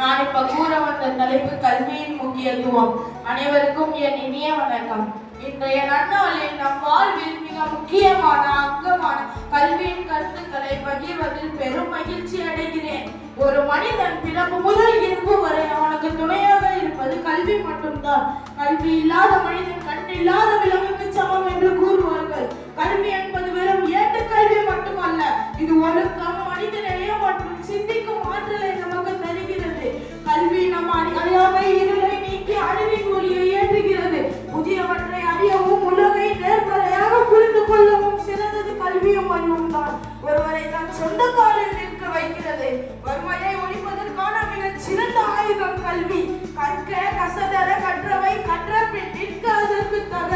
நான் இப்ப கூற வந்த தலைப்பு கல்வியின் முக்கியத்துவம். அனைவருக்கும் என் இனிய வணக்கம். இன்றைய நன்னாளில் நம் வாழ்வில் மிக முக்கியமான அங்கமான கல்வியின் கருத்துக்களை பகிர்வதில் பெரும் மகிழ்ச்சி அடைகிறேன். ஒரு மனிதன் பிறப்பு முதல் இறப்பு வரை அவனுக்கு துணையாக இருப்பது கல்வி மட்டும்தான். கல்வி இல்லாத மனிதன் கண்ணில்லாத விலங்குக்கு சமம் என்று கூறுவார்கள். கல்வி என்பது வெறும் ஏட்டு கல்வி மட்டுமல்ல, இது ஒழுக்கம், மனிதநேயம் மற்றும் சிந்திக்கும் ஆற்றலை நமக்கு தருகிறது. கல்வி நம் அறியாமை இருளை நீக்கி அறிவின் ஒளியை ஏற்றுகிறது. புதியவற்றை அறியவும் உலகை நேர்மறையாக புரிந்து கொள்ளவும் சிறந்தது கல்வியும் அறிவும் தான். ஒருவரை தன் சொந்த காலில் நிற்க வைக்கிறது. வறுமையை ஒழிப்பதற்கான மிகச் சிறந்த ஆயுதம் கல்வி. கற்க கசதர கற்றவை கற்ற பின் நிற்க அதற்கு தக